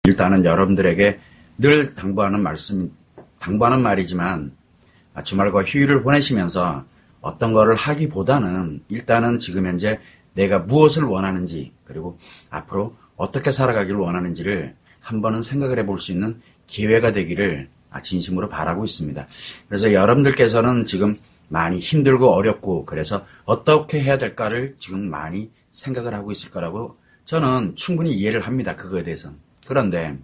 일단은 여러분들에게 늘 당부하는 말이지만 주말과 휴일을 보내시면서 어떤 거를 하기보다는 일단은 지금 현재 내가 무엇을 원하는지 그리고 앞으로 어떻게 살아가기를 원하는지를 한번은 생각을 해볼 수 있는 기회가 되기를 진심으로 바라고 있습니다. 그래서 여러분들께서는 지금 많이 힘들고 어렵고 그래서 어떻게 해야 될까를 지금 많이 생각을 하고 있을 거라고 저는 충분히 이해를 합니다. 그거에 대해서는. 그런데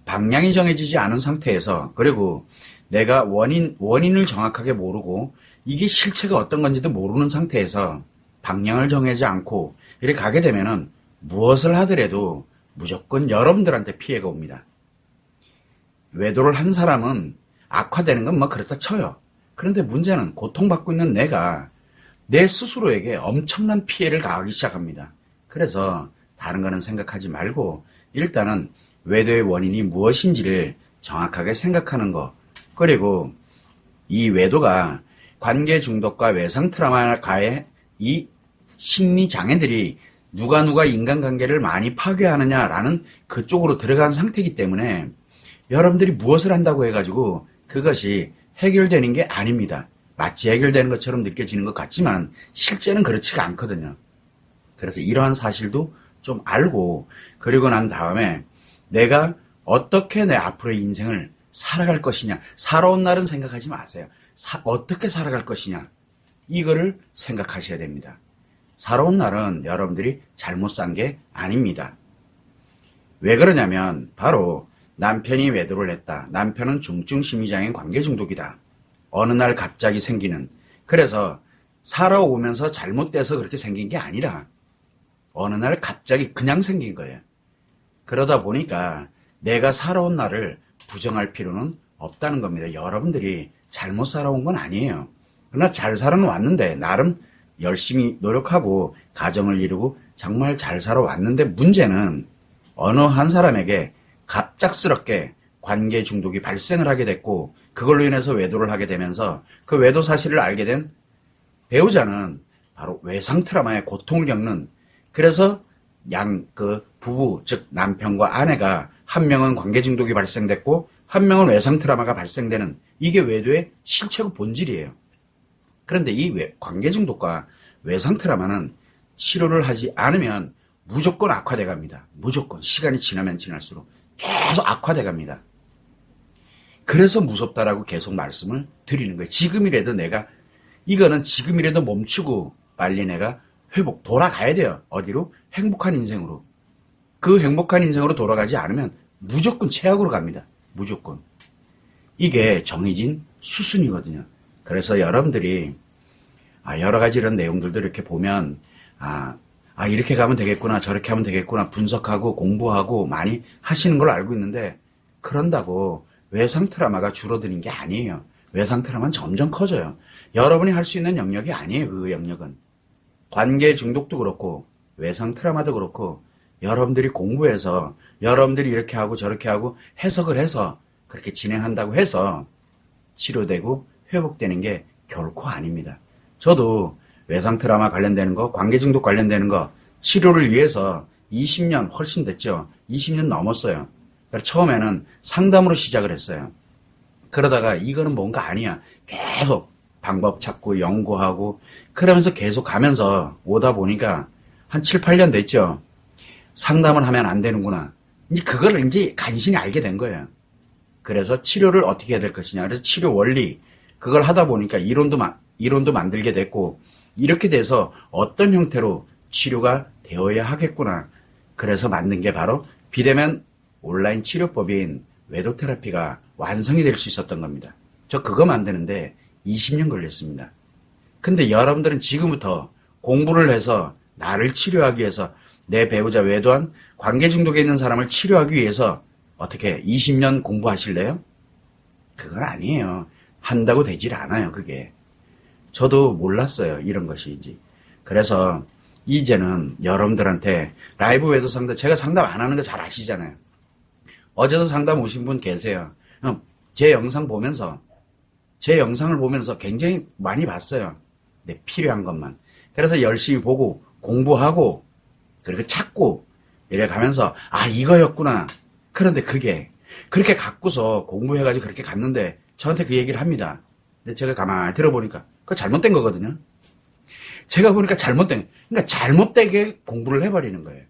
방향이 정해지지 않은 상태에서 그리고 내가 원인을 정확하게 모르고 이게 실체가 어떤 건지도 모르는 상태에서 방향을 정하지 않고 이렇게 가게 되면은 무엇을 하더라도 무조건 여러분들한테 피해가 옵니다. 외도를 한 사람은 악화되는 건 뭐 그렇다 쳐요. 그런데 문제는 고통받고 있는 내가 내 스스로에게 엄청난 피해를 가하기 시작합니다. 그래서 다른 거는 생각하지 말고 일단은 외도의 원인이 무엇인지를 정확하게 생각하는 거, 그리고 이 외도가 관계 중독과 외상 트라우마가의 이 심리 장애들이 누가 인간관계를 많이 파괴하느냐라는 그쪽으로 들어간 상태이기 때문에 여러분들이 무엇을 한다고 해가지고 그것이 해결되는 게 아닙니다. 마치 해결되는 것처럼 느껴지는 것 같지만 실제는 그렇지가 않거든요. 그래서 이러한 사실도 좀 알고 그리고 난 다음에 내가 어떻게 내 앞으로의 인생을 살아갈 것이냐, 살아온 날은 생각하지 마세요. 어떻게 살아갈 것이냐, 이거를 생각하셔야 됩니다. 살아온 날은 여러분들이 잘못 산 게 아닙니다. 왜 그러냐면 바로 남편이 외도를 했다. 남편은 중증 심리장애인 관계 중독이다. 어느 날 갑자기 생기는, 그래서 살아오면서 잘못돼서 그렇게 생긴 게 아니라 어느 날 갑자기 그냥 생긴 거예요. 그러다 보니까 내가 살아온 날을 부정할 필요는 없다는 겁니다. 여러분들이 잘못 살아온 건 아니에요. 그러나 잘 살아왔는데 나름 열심히 노력하고 가정을 이루고 정말 잘 살아왔는데 문제는 어느 한 사람에게 갑작스럽게 관계 중독이 발생을 하게 됐고 그걸로 인해서 외도를 하게 되면서 그 외도 사실을 알게 된 배우자는 바로 외상 트라우마의 고통을 겪는, 그래서 부부, 즉 남편과 아내가 한 명은 관계 중독이 발생됐고 한 명은 외상 트라우마가 발생되는, 이게 외도의 실체고 본질이에요. 그런데 이 관계 중독과 외상 트라우마는 치료를 하지 않으면 무조건 악화돼 갑니다. 무조건 시간이 지나면 지날수록 계속 악화돼 갑니다. 그래서 무섭다라고 계속 말씀을 드리는 거예요. 지금이라도 이거는 지금이라도 멈추고 빨리 내가 돌아가야 돼요. 어디로? 행복한 인생으로. 그 행복한 인생으로 돌아가지 않으면 무조건 최악으로 갑니다. 무조건. 이게 정해진 수순이거든요. 그래서 여러분들이 여러 가지 이런 내용들도 이렇게 보면 이렇게 가면 되겠구나, 저렇게 하면 되겠구나 분석하고 공부하고 많이 하시는 걸로 알고 있는데 그런다고 외상 트라우마가 줄어드는 게 아니에요. 외상 트라우마는 점점 커져요. 여러분이 할 수 있는 영역이 아니에요. 그 영역은. 관계 중독도 그렇고 외상 트라우마도 그렇고 여러분들이 공부해서 여러분들이 이렇게 하고 저렇게 하고 해석을 해서 그렇게 진행한다고 해서 치료되고 회복되는 게 결코 아닙니다. 저도 외상 트라우마 관련되는 거, 관계 중독 관련되는 거 치료를 위해서 20년 훨씬 됐죠. 20년 넘었어요. 처음에는 상담으로 시작을 했어요. 그러다가 이거는 뭔가 아니야. 계속 방법 찾고 연구하고 그러면서 계속 가면서 오다 보니까 한 7, 8년 됐죠. 상담을 하면 안 되는구나. 그걸 이제 간신히 알게 된 거예요. 그래서 치료를 어떻게 해야 될 것이냐. 그래서 치료 원리, 그걸 하다 보니까 이론도 만들게 됐고 이렇게 돼서 어떤 형태로 치료가 되어야 하겠구나. 그래서 만든 게 바로 비대면 온라인 치료법인 외도 테라피가 완성이 될 수 있었던 겁니다. 저 그거 만드는데 20년 걸렸습니다. 근데 여러분들은 지금부터 공부를 해서 나를 치료하기 위해서 내 배우자 외도한 관계 중독에 있는 사람을 치료하기 위해서 어떻게 20년 공부하실래요? 그건 아니에요. 한다고 되질 않아요. 그게. 저도 몰랐어요. 이런 것이지. 그래서 이제는 여러분들한테 라이브 외도 상담, 제가 상담 안 하는 거 잘 아시잖아요. 어제도 상담 오신 분 계세요. 제 영상을 보면서 굉장히 많이 봤어요. 네, 필요한 것만. 그래서 열심히 보고 공부하고 그리고 찾고 이래 가면서 이거였구나. 그런데 그게 그렇게 갖고서 공부해가지고 그렇게 갔는데 저한테 그 얘기를 합니다. 근데 제가 가만히 들어보니까 그거 잘못된 거거든요. 제가 보니까 그러니까 잘못되게 공부를 해버리는 거예요.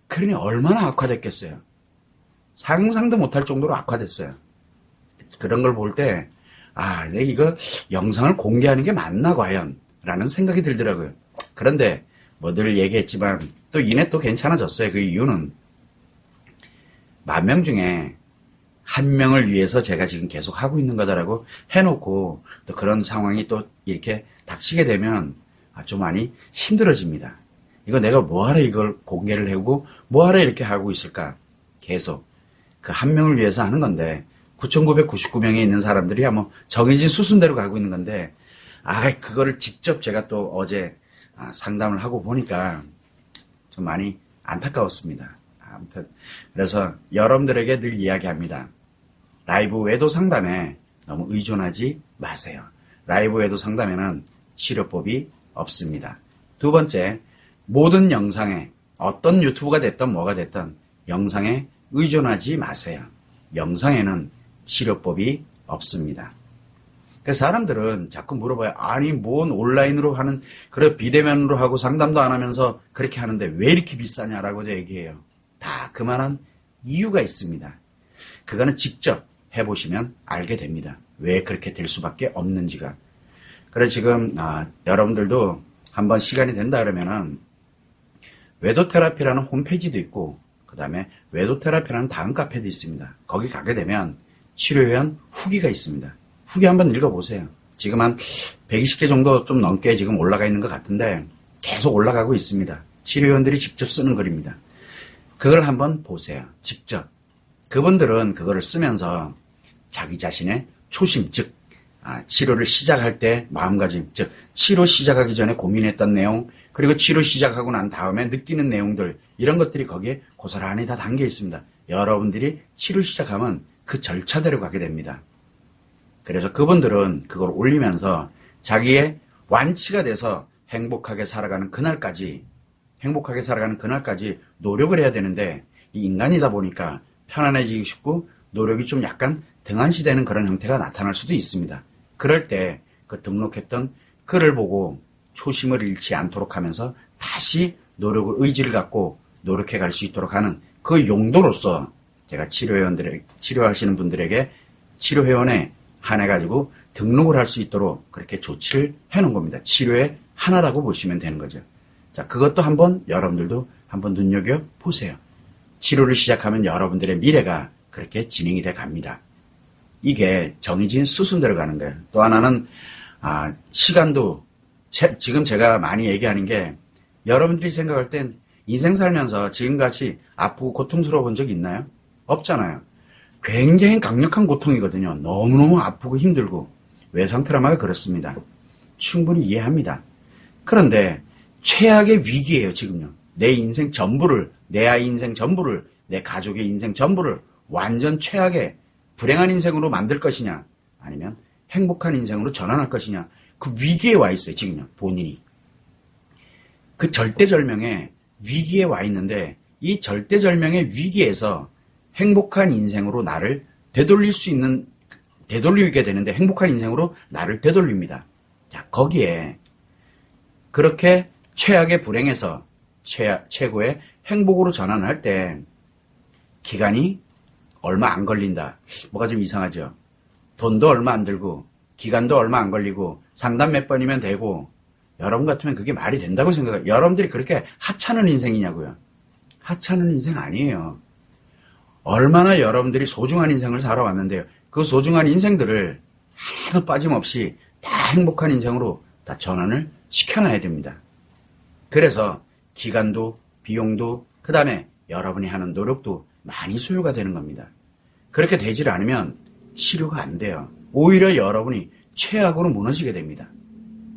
그러니 얼마나 악화됐겠어요. 상상도 못할 정도로 악화됐어요. 그런 걸 볼 때, 내가 이거 영상을 공개하는 게 맞나, 과연? 라는 생각이 들더라고요. 그런데, 뭐 늘 얘기했지만, 또 이내 또 괜찮아졌어요. 그 이유는, 10,000명 중에 1명을 위해서 제가 지금 계속 하고 있는 거다라고 해놓고, 또 그런 상황이 또 이렇게 닥치게 되면, 좀 많이 힘들어집니다. 이거 내가 뭐하러 이걸 공개를 하고, 뭐하러 이렇게 하고 있을까? 계속. 그 1명을 위해서 하는 건데, 9,999명에 있는 사람들이야 뭐 정해진 수순대로 가고 있는 건데, 그거를 직접 제가 또 어제 상담을 하고 보니까 좀 많이 안타까웠습니다. 아무튼 그래서 여러분들에게 늘 이야기합니다. 라이브 외도 상담에 너무 의존하지 마세요. 라이브 외도 상담에는 치료법이 없습니다. 두 번째, 모든 영상에 어떤 유튜브가 됐든 뭐가 됐든 영상에 의존하지 마세요. 영상에는 치료법이 없습니다. 그래서 사람들은 자꾸 물어봐요. 뭔 온라인으로 하는, 그래, 비대면으로 하고 상담도 안 하면서 그렇게 하는데 왜 이렇게 비싸냐라고 얘기해요. 다 그만한 이유가 있습니다. 그거는 직접 해보시면 알게 됩니다. 왜 그렇게 될 수밖에 없는지가. 그래서 지금, 여러분들도 한번 시간이 된다 그러면은, 외도테라피라는 홈페이지도 있고, 그 다음에 외도테라피라는 다음 카페도 있습니다. 거기 가게 되면 치료회원 후기가 있습니다. 후기 한번 읽어보세요. 지금 한 120개 정도 좀 넘게 지금 올라가 있는 것 같은데 계속 올라가고 있습니다. 치료회원들이 직접 쓰는 글입니다. 그걸 한번 보세요. 직접. 그분들은 그거를 쓰면서 자기 자신의 초심, 즉 치료를 시작할 때 마음가짐, 즉 치료 시작하기 전에 고민했던 내용, 그리고 치료 시작하고 난 다음에 느끼는 내용들, 이런 것들이 거기에 고스란히 다 담겨 있습니다. 여러분들이 치료 시작하면 그 절차대로 가게 됩니다. 그래서 그분들은 그걸 올리면서 자기의 완치가 돼서 행복하게 살아가는 그날까지 노력을 해야 되는데, 이 인간이다 보니까 편안해지고 싶고 노력이 좀 약간 등한시되는 그런 형태가 나타날 수도 있습니다. 그럴 때 그 등록했던 글을 보고 초심을 잃지 않도록 하면서 다시 의지를 갖고 노력해 갈 수 있도록 하는 그 용도로서 제가 치료하시는 분들에게 치료회원에 한해가지고 등록을 할 수 있도록 그렇게 조치를 해놓은 겁니다. 치료의 하나라고 보시면 되는 거죠. 자, 그것도 한번 여러분들도 한번 눈여겨보세요. 치료를 시작하면 여러분들의 미래가 그렇게 진행이 돼 갑니다. 이게 정해진 수순대로 가는 거예요. 또 하나는, 시간도, 지금 제가 많이 얘기하는 게, 여러분들이 생각할 땐 인생 살면서 지금같이 아프고 고통스러워 본 적이 있나요? 없잖아요. 굉장히 강력한 고통이거든요. 너무너무 아프고 힘들고. 외상 트라우마가 그렇습니다. 충분히 이해합니다. 그런데 최악의 위기예요, 지금요. 내 인생 전부를, 내 아이 인생 전부를, 내 가족의 인생 전부를 완전 최악의 불행한 인생으로 만들 것이냐, 아니면 행복한 인생으로 전환할 것이냐, 그 위기에 와 있어요, 지금요, 본인이. 그 절대절명의 위기에 와 있는데, 이 절대절명의 위기에서 행복한 인생으로 나를 되돌리게 되는데, 행복한 인생으로 나를 되돌립니다. 자, 거기에 그렇게 최악의 불행에서 최고의 행복으로 전환할 때 기간이 얼마 안 걸린다. 뭐가 좀 이상하죠? 돈도 얼마 안 들고 기간도 얼마 안 걸리고 상담 몇 번이면 되고, 여러분 같으면 그게 말이 된다고 생각해요. 여러분들이 그렇게 하찮은 인생이냐고요. 하찮은 인생 아니에요. 얼마나 여러분들이 소중한 인생을 살아왔는데요. 그 소중한 인생들을 하나도 빠짐없이 다 행복한 인생으로 다 전환을 시켜놔야 됩니다. 그래서 기간도 비용도 그 다음에 여러분이 하는 노력도 많이 소요가 되는 겁니다. 그렇게 되질 않으면 치료가 안 돼요. 오히려 여러분이 최악으로 무너지게 됩니다.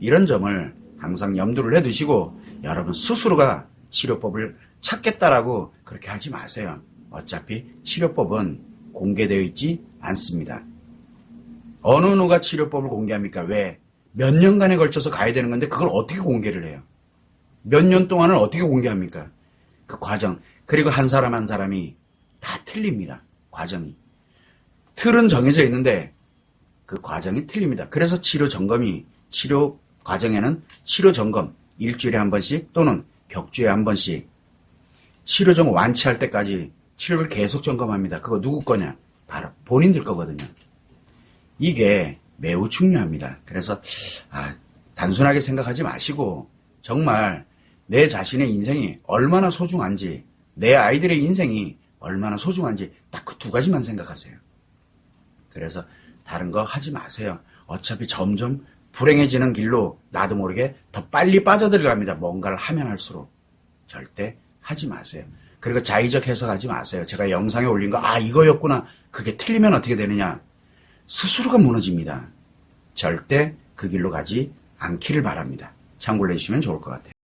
이런 점을 항상 염두를 해두시고 여러분 스스로가 치료법을 찾겠다라고 그렇게 하지 마세요. 어차피 치료법은 공개되어 있지 않습니다. 어느 누가 치료법을 공개합니까? 왜? 몇 년간에 걸쳐서 가야 되는 건데 그걸 어떻게 공개를 해요? 몇 년 동안을 어떻게 공개합니까? 그 과정, 그리고 한 사람 한 사람이 다 틀립니다. 과정이. 틀은 정해져 있는데 그 과정이 틀립니다. 그래서 치료 과정에는 치료 점검 일주일에 한 번씩 또는 격주에 한 번씩 치료정 완치할 때까지 치료를 계속 점검합니다. 그거 누구 거냐? 바로 본인들 거거든요. 이게 매우 중요합니다. 그래서 단순하게 생각하지 마시고 정말 내 자신의 인생이 얼마나 소중한지, 내 아이들의 인생이 얼마나 소중한지 딱 그 두 가지만 생각하세요. 그래서 다른 거 하지 마세요. 어차피 점점 불행해지는 길로 나도 모르게 더 빨리 빠져들어갑니다. 뭔가를 하면 할수록. 절대 하지 마세요. 그리고 자의적 해석하지 마세요. 제가 영상에 올린 거 이거였구나. 그게 틀리면 어떻게 되느냐. 스스로가 무너집니다. 절대 그 길로 가지 않기를 바랍니다. 참고를 해주시면 좋을 것 같아요.